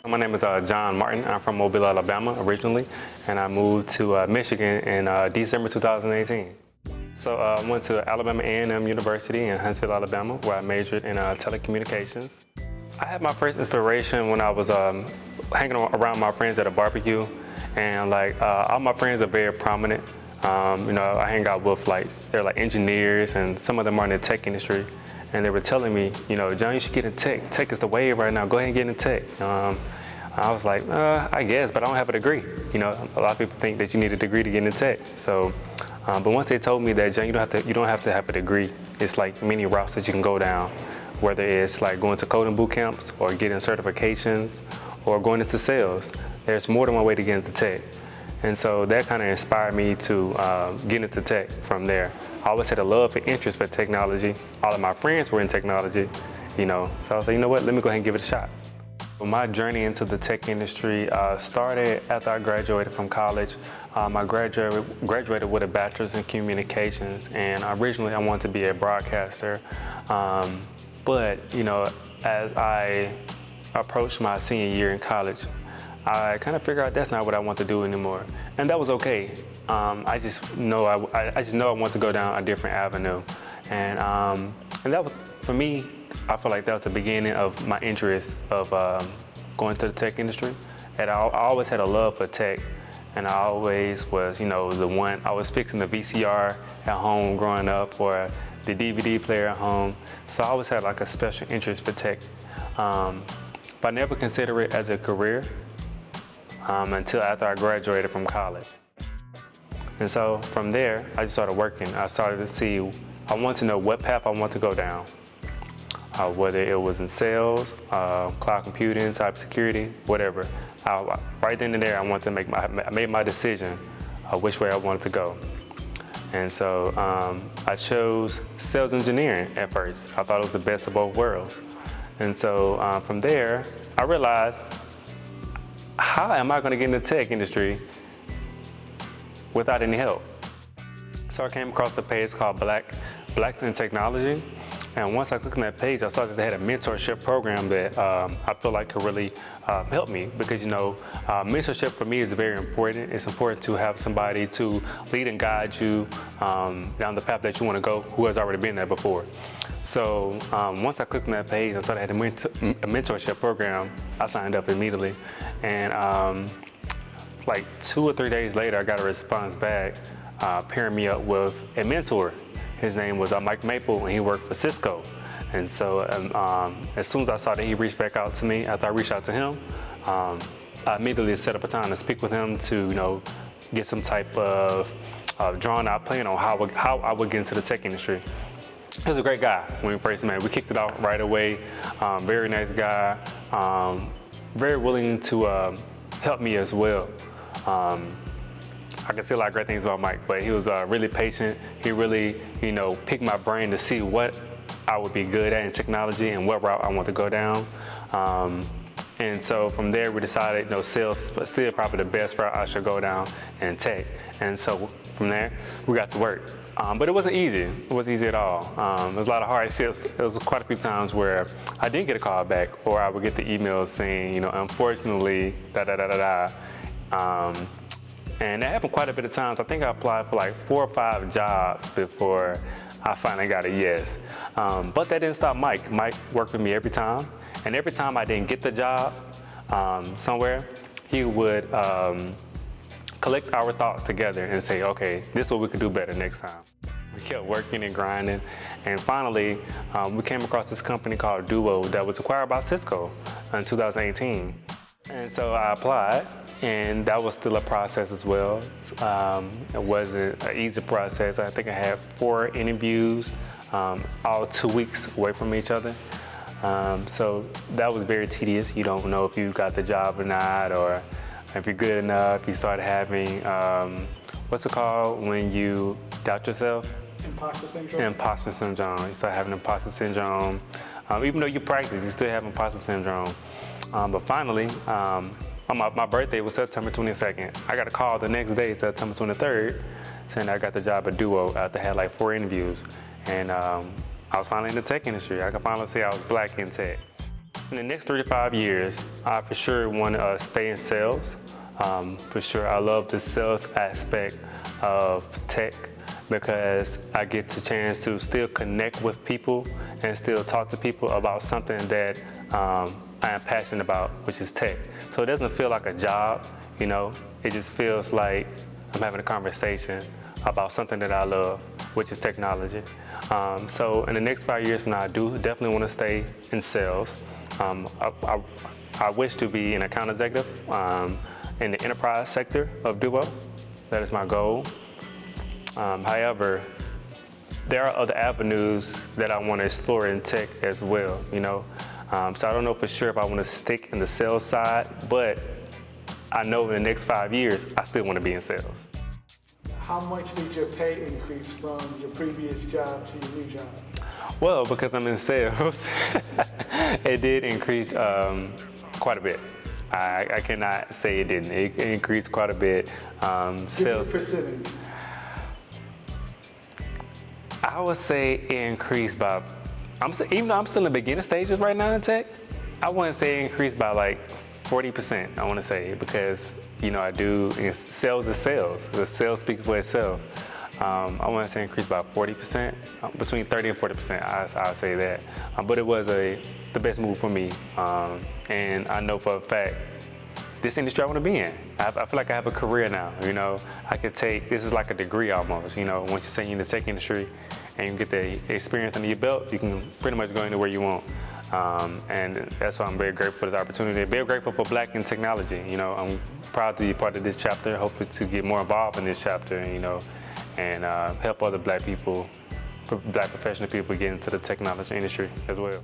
My name is John Martin. I'm from Mobile, Alabama originally, and I moved to Michigan in December 2018. So I went to Alabama A&M University in Huntsville, Alabama, where I majored in telecommunications. I had my first inspiration when I was hanging around my friends at a barbecue, and all my friends are very prominent. I hang out with they're engineers, and some of them are in the tech industry, and they were telling me, John, you should get in tech. Tech is the wave right now. Go ahead and get in tech. I was like, I guess, but I don't have a degree. A lot of people think that you need a degree to get into tech. So, but once they told me that, John, you don't have to have a degree. It's many routes that you can go down, whether it's going to coding boot camps or getting certifications or going into sales. There's more than one way to get into tech. And so that kind of inspired me to get into tech from there. I always had a love and interest for technology. All of my friends were in technology, So I was like, you know what, let me go ahead and give it a shot. My journey into the tech industry started after I graduated from college. I graduated with a bachelor's in communications, and originally I wanted to be a broadcaster. But as I approached my senior year in college, I kind of figured out that's not what I want to do anymore, and that was okay. I just know I want to go down a different avenue, and that was, for me, I feel like that was the beginning of my interest of going to the tech industry. And I always had a love for tech, and I always was, the one. I was fixing the VCR at home growing up, or the DVD player at home. So I always had a special interest for tech, but I never considered it as a career until after I graduated from college. And so from there, I just started working. I started to see, I wanted to know what path I want to go down. Whether it was in sales, cloud computing, cybersecurity, whatever. Right then and there, I made my decision of which way I wanted to go. And so I chose sales engineering at first. I thought it was the best of both worlds. And so from there, I realized, how am I going to get in the tech industry without any help? So I came across a page called Blacks in Technology. And once I clicked on that page, I saw that they had a mentorship program that I feel like could really help me, because mentorship for me is very important. It's important to have somebody to lead and guide you down the path that you want to go, who has already been there before. So once I clicked on that page, I saw they had a mentorship program. I signed up immediately, and 2 or 3 days later, I got a response back pairing me up with a mentor. His name was Mike Maple, and he worked for Cisco. And so as soon as I saw that he reached back out to me, after I reached out to him, I immediately set up a time to speak with him to get some type of drawn out plan on how I would get into the tech industry. He was a great guy when we first met. We kicked it off right away. Very nice guy, very willing to help me as well. I can say a lot of great things about Mike, but he was really patient. He really, picked my brain to see what I would be good at in technology and what route I want to go down. And so from there, we decided, sales is still probably the best route I should go down in tech. And so from there, we got to work. But it wasn't easy. It wasn't easy at all. There was a lot of hardships. There was quite a few times where I didn't get a call back, or I would get the email saying, unfortunately, and that happened quite a bit of times. I think I applied for 4 or 5 jobs before I finally got a yes. But that didn't stop Mike. Mike worked with me every time. And every time I didn't get the job somewhere, he would collect our thoughts together and say, okay, this is what we could do better next time. We kept working and grinding. And finally, we came across this company called Duo that was acquired by Cisco in 2018. And so I applied, and that was still a process as well. It wasn't an easy process. I think I had 4 interviews, all 2 weeks away from each other. So that was very tedious. You don't know if you got the job or not, or if you're good enough. You start having, what's it called when you doubt yourself? Imposter syndrome. Imposter syndrome. You start having imposter syndrome. Even though you practice, you still have imposter syndrome. But finally, my birthday was September 22nd. I got a call the next day, September 23rd, saying I got the job at Duo after I had 4 interviews. And I was finally in the tech industry. I can finally say I was black in tech. In the next 3 to 5 years, I for sure want to stay in sales. For sure, I love the sales aspect of tech because I get the chance to still connect with people and still talk to people about something that I am passionate about, which is tech. So it doesn't feel like a job, you know, it just feels like I'm having a conversation about something that I love, which is technology. So in the next 5 years from now, I do definitely want to stay in sales. I wish to be an account executive in the enterprise sector of Duo. That is my goal. However, there are other avenues that I want to explore in tech as well, you know. So I don't know for sure if I want to stick in the sales side, but I know in the next 5 years, I still want to be in sales. How much did your pay increase from your previous job to your new job? Well, because I'm in sales, it did increase quite a bit. I cannot say it didn't. It increased quite a bit. Give me a percentage. I would say it increased by, even though I'm still in the beginning stages right now in tech, I wouldn't say it increased by like 40%, I want to say, because, you know, sales is sales. The sales speaks for itself. I want to say increased by 40%, between 30 and 40%, I'll say that. But it was the best move for me. And I know for a fact, this industry I want to be in. I feel like I have a career now, you know. This is like a degree almost, you know. Once you say you're in the tech industry and you get the experience under your belt, you can pretty much go anywhere you want. And that's why I'm very grateful for this opportunity. Very grateful for Black in Technology. You know, I'm proud to be part of this chapter, hopefully to get more involved in this chapter, you know, and help other Black people, Black professional people get into the technology industry as well.